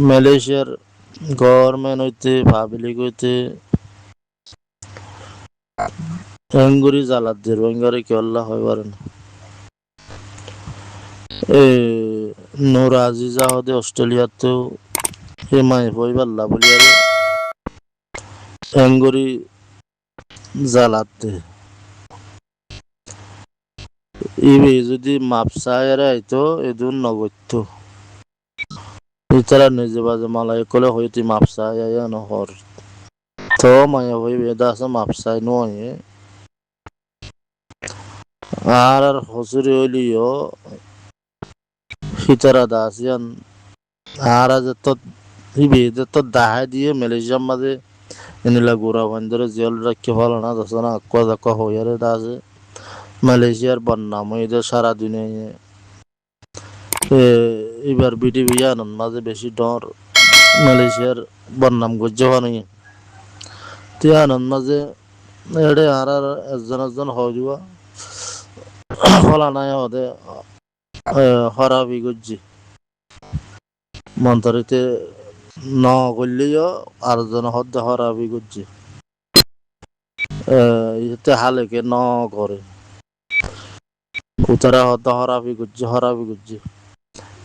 মালয়েশিয়ার গভর্নমেন্ট হইতে পাবলিক হইতে এঙ্গুরি জ্বালাত দিয়ে রোহিঙ্গারে কি আল্লাহ হয় পারে না। এ নোরা আজিজা হদে অস্ট্রেলিয়াতেও হিমায় হই পাল্লা বলিয়ারে এঙ্গুরি জ্বালাত দে ইবে যদি মাপসায়ারে আইতো এদুন নগত্য ইতারা নিজে বাজে মালাই কলে হইতে মাপসায় আয়া নহর তো মায়া হই বেদা আছে মাপসায় নয় আর হসুরি হইলিও হিতারা দাসিয়ান আর আজ তো ইবে তো দাহাই দিয়ে মালয়েশিয়ার মাঝে এনিলা গোরা বন্দরে জেল রাখতে ভালো না দশনা আক্কা দাক্কা হইয়ারে দাসে মালয়েশিয়ার বন্যাম এদের সারা দুনিয়ায় এবার বিটিভি আনন্দ মাঝে বেশি ডর মালয়েশিয়ার বন্যাম গজ্জে হওয়া নেই তে আনন্দ মাঝে এড়ে আর একজন একজন হয়ে যাওয়া ফলা নাই হদে হরাবি গজ্জি মন্তরিতে ন করলেও আর জন হদ্দে হরাবি গজ্জি ইতে হালেকে ন করে উতারা হদ্দে হরাবি গজ্জি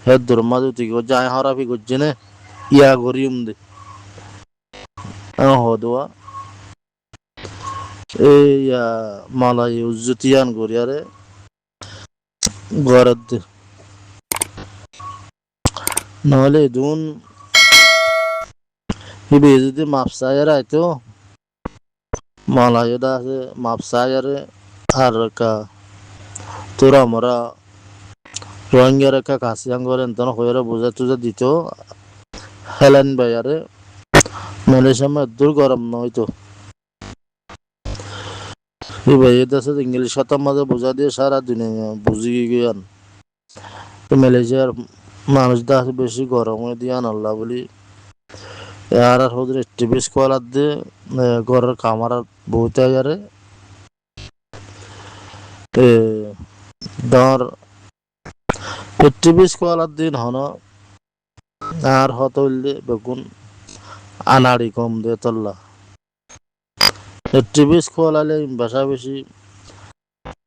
হে দুর্মাদু তুই গজ্জে আয় হরাবি গজ্জি নে ইয়া গরিম দে হদুয়া এই মালাই উজ্জুতিয়ান গরিয়ারে গরদ দে নহলে দুন হিবে যদি মাপসায়ার আইতো মালাই দা আছে মাপসায়ারে আর কা তোরা মরা রোহিঙ্গা রেখা কাশিয়াং করেন তখন হইয়ারে বোঝা টুজা দিত হেলেন ভাইয়ারে মালয়েশিয়া মে দূর গরম নয়তো এই ভাই দেশে ইংলিশ শতম মাঝে বোঝা দিয়ে সারা দুনিয়া বুঝি গিয়ান তো মালয়েশিয়ার মানুষ দা বেশি গরম হয়ে দিয়ান আল্লাহ বলি আর হদের টিভি স্কলার দিয়ে ঘরের কামার বইতে আয়ারে ডর টিভি স্কলার দিন হন আর হত হইলে বেগুন আনাড়ি কম দে তল্লা টিভি স্কলালে বাসা বেশি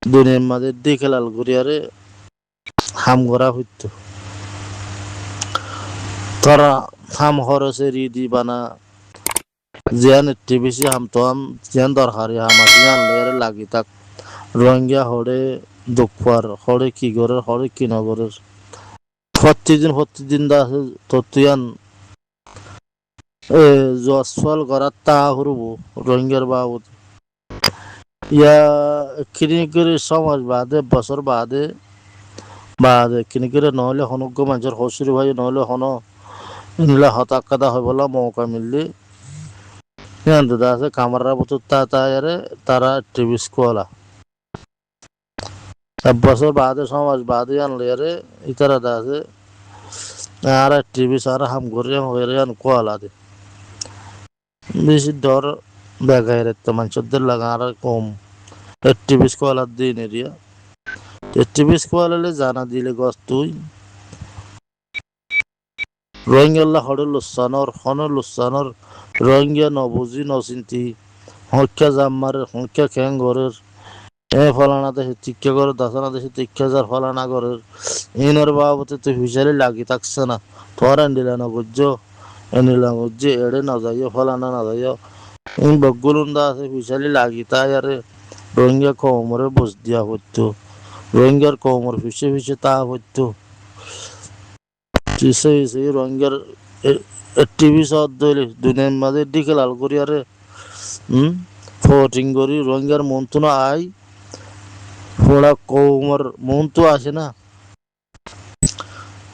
দুনিয়ার মাঝে দেখে লাল করিয়ারে হাম করা হইতো তোরা হাম খরচে রিদি বানা জিয়ান টিভিসি হাম তো হাম জিয়ান দরকারি হাম আছে জিয়ান লেয়ারে লাগি তাক রোহিঙ্গা হরে দুঃখর হরে কি করে হরে কি নগরের প্রতিদিন দা ততিয়ান জসফল করার তা হরব রোহিঙ্গার বাবদ ইয়া কিনি করে সমাজ বছর বাদে কিনি করে নহলে হনুজ্ঞ মানুষের হসুরি ভাই নহলে হন নিলে হতাক কাদা হয় বলা মৌকা মিললি দাদা আছে কামাররা বছর তারা টিভি স্কোয়ালা এক বছর বাদে সমাজ বাদে আনলে আরে ইতারা দা আছে আর টিভি সারা হাম করে হয়ে আন কোয়ালা দে বেশি ডর বেগায় রে তো মানুষদের লাগা আর কম টিভি স্কোয়ালার দিন এরিয়া টিভি স্কোয়ালে জানা দিলে গছ তুই রোহিঙ্গা হড়ে লুসানর রোহিঙ্গা নবুজি নচিন্তি সংখ্যা জাম্মার সংখ্যা খেং ঘরের ফলানা দেশে টিকা করে দাসানা দেশে টিকা যার ফলানা ঘরের ইনর বাবতে তো ফিসালি লাগি থাকছে না তোর এন্ডিলা না বুঝছো এন্ডিলা বুঝছে এড়ে না যাইও ফলানা না যাইও ইন বগুলুন্দা আছে ফিসালি লাগি তাই আরে রোহিঙ্গা কমরে বুঝ দিয়া হইতো রোহিঙ্গার কমর ফিসে তা হইতো সেই রোহিঙ্গার টিভি সহ দইলে দুনিয়ার মাঝে দিকে লাল করি আরে ফটিং করি রোহিঙ্গার মন তো না আই ফোড়া কৌমর মন তো আসে না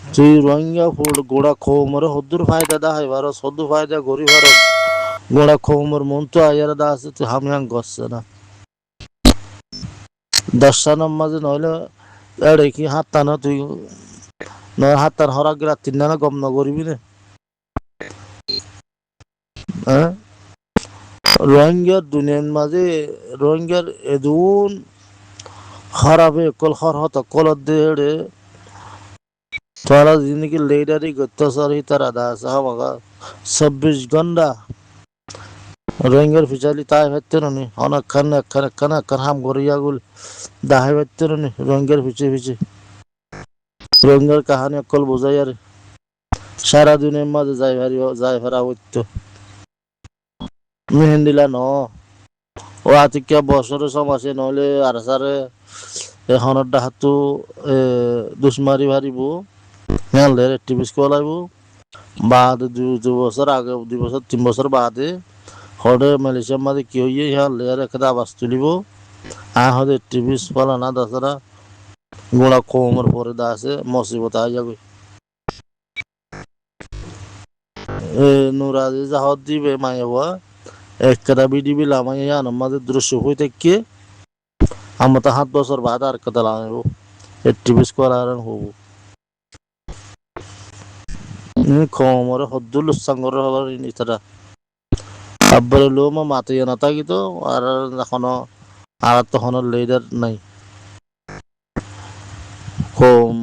তুই রোহিঙ্গা গোড়া কৌমরে হদ্দুর ফায়দা দা হয় ভারত সদ্দু ফায়দা গরি ভারত গোড়া কৌমর মন তো আয়ার দা আছে তুই হামিয়াং গসছে না দর্শানোর মাঝে নইলে এড়ে কি হাত টানা তুই নয় হাত টান হরা গেলা তিন না গম না করবি না হ্যাঁ রোহিঙ্গার দুনিয়ার মাঝে রোহিঙ্গার এদুন খারাপে কল হর হত কলর দেড়ে তোরা জিন্দগি লেডারি গত্যাচার হি তারা দাস আমাগা 26 ঘন্টা রোহিঙ্গার ফিচালি তাই হচ্ছে নি অনেক খান হাম গরিয়া গুল দাহে হচ্ছে নি রোহিঙ্গার পিছে রোহিঙ্গার কাহানি অকল বোঝাই আর সারা দুনিয়ার মাঝে যাই ফেরা হইতো মেহেন্দিলা ন ও আতিকা বছরে সমাসে নহলে আর সারে এখনত ডাহাতো দুশ্মারি ভারিব হেলদের টিভিস কলাইব বাদ 2 বছর আগে 2 বছর 3 বছর বাদে হরে মালয়েশিয়ার মাঝে কি হইয়ে হেলদের একটা আবাস তুলিব হদে টিভিস ফলা না তাছাড়া গোড়া কোমর পরে দা আছে মুসিবত আই যাবে নুরাজি জাহত দিবে মাইয়া একটা বিডিবি লামাই আমাদের দৃশ্য হইতে কে আমরা তো 7 বছর বাদ আর কথা লাগাইব টিভিস করার হব কোমরে হদ্দুল সাঙ্গর হবার ইতারা আব্বার লো মা মাতে না থাকি তো আর এখনো আর তখন লিডার নাই কম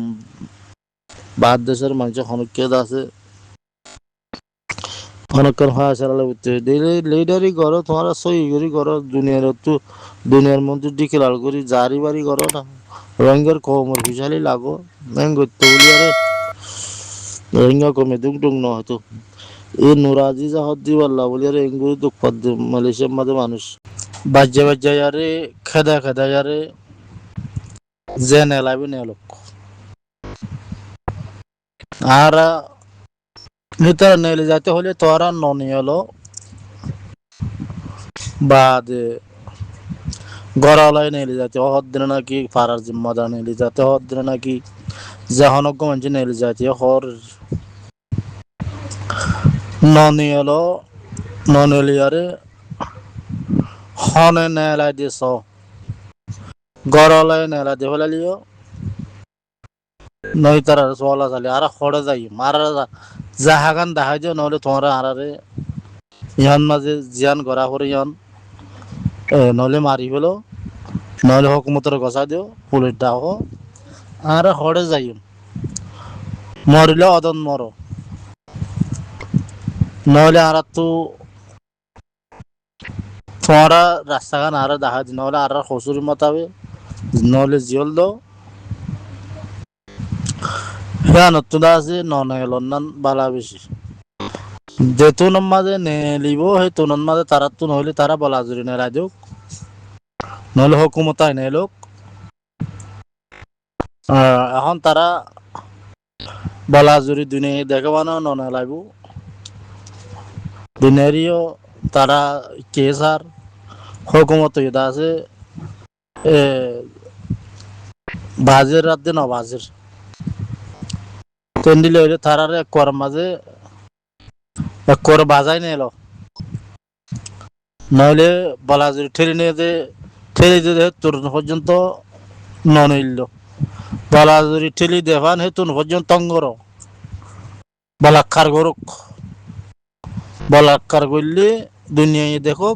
বাদ দেশের মানুষ হনকে আছে অনেকক্ষণ হয় সারালে বুঝতে লিডারই করো তোমার সই করি করো দুনিয়ার মধ্যে ডিক্লার করি জারি বাড়ি করো না রঙের কমর বিশালি লাগো মেন করতে বলি আরে রোহিঙ্গা কমে দুক টুক ন হয়তো এই নুরাজি জাহত দি পাল্লা বলি আরে এঙ্গুরি দুঃখ পাদ্য মালয়েশিয়ার মাঝে মানুষ বাজ্যে আরে খেদা আরে যে নেলাবি নেলোক আর ভিতরে নেলে যাতে হলে তোরা ননি হলো বাদ গড়ালাই নেলে যাতে হদ দিনে নাকি পাড়ার জিম্মাদার নেলে যাতে হদ দিনে নাকি জাহনজ্ঞ মানুষ নেলে যাতে হর ননি হলো ননেলিয়ারে হনে নেলাই দিস গড়ালাই নেলা দিয়ে ফেলালিও নই তার চলা চালি আর খড়ে যাই মারা জাহাগান দেখাই দিও নহলে তোমরা আরারে ইহান মাঝে জিয়ান গড়া করে ইহান নহলে মারি ফেলো নহলে হকুমতের গছা দিও পুলিশ ডাকো আর হড়ে যাই মরিলে অদন মর নহলে আর তো তোমরা রাস্তাঘাট আর দেখা দি নহলে আর খসুরি মতাবে নহলে জিয়ল দাও হ্যাঁ নতুন আছে নন বালা বেশি যেতুন মাঝে নেলিব সেই তুনন মাঝে তারা তো নহলে তারা বলা জুড়ি নেলাই দিওক নহলে হকুমত আইনে লোক এখন তারা বলা জুড়ি দুনিয়া দেখাবানো ননেলাইব দুনিয়ারিও তারা কেস আর হকুমত এটা আছে এ বাজের রাত দিন বাজের তেন্দিলে হইলে তারার এক কর মাঝে এক কর বাজাই নিলো নইলে বলাজুরি ঠেলি দিয়ে তোর পর্যন্ত নইল বলাজুরি ঠেলি দেখান হে তুন পর্যন্ত অঙ্গর বলাক্ষার গরুক বলাক্ষার করলে দুনিয়ায় দেখো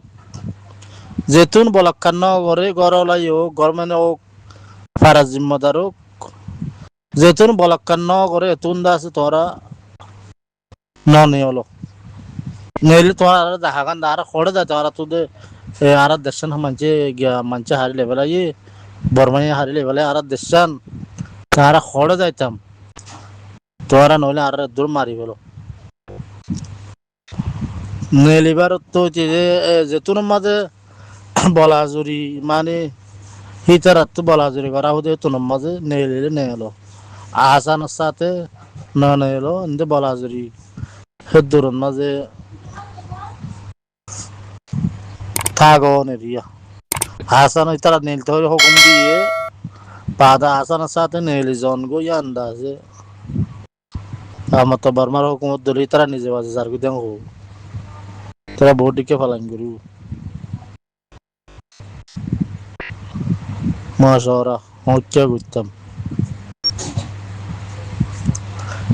যেতুন বলাক্ষার ন করে গড়লাই হোক গরমেনে হোক ফারা জিম্মাদার হোক যেতুন বলাক্ষার ন করে এতুন আছে তোরা নলে নইলে তোমার আর দেখা গান আর খড়ে যায় তোরা তোদের আর দেশান মানছে হারি লেভেল আই বর্মাই হারি লেভেল আর দেশান তারা খড়ে যাইতাম তোরা নইলে আর দূর মারি গেল নেলিবার তো যেতুন মাঝে বলা জুরি মানে হিতারাত তো বলা জুরি করা হতে তুন মাঝে নেলিলে নেলো আসানোর সাথে না নেলো এতে বলা জুরি হেদুর মাঝে থাগো নেরিয়া হাসান তারা নেলতে হবে হুকুম দিয়ে পাদা হাসানের সাথে নেলি জন গো আন্দাজে আমার তো বর্মার হুকুমত দলি তারা নিজে বাজে যার বিধান হোক তারা ভোট দিকে ফালান করি মাসরা হত্যা করতাম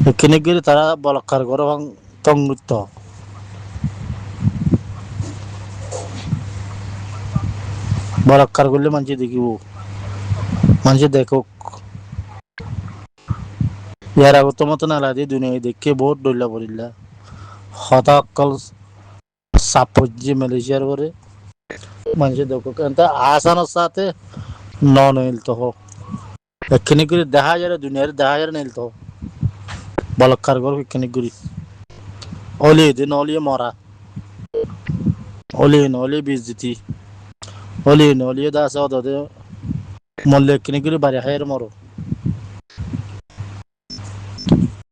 এখানে গিয়ে তারা বলাক্ষার করে তঙ্গুত বলাক্ষার করলে মানুষ দেখিব মানুষ দেখুক ইয়ার আগত মতো না লাগে দুনিয়া দেখে বহুত ডইলা পড়িলা হতা অকল সাপজি মালয়েশিয়ার করে মানুষ দেখো কিন্তু আসানোর সাথে নন হইল তো হোক এখানে করে দেখা যায় দুনিয়ার দেখা যায় নিল তো বলকার গর এখানে করি অলি দিন অলি মরা অলি বীজ দিতি অলি দাস অদে মল্লে এখানে করে বাড়ি খায়ের মরো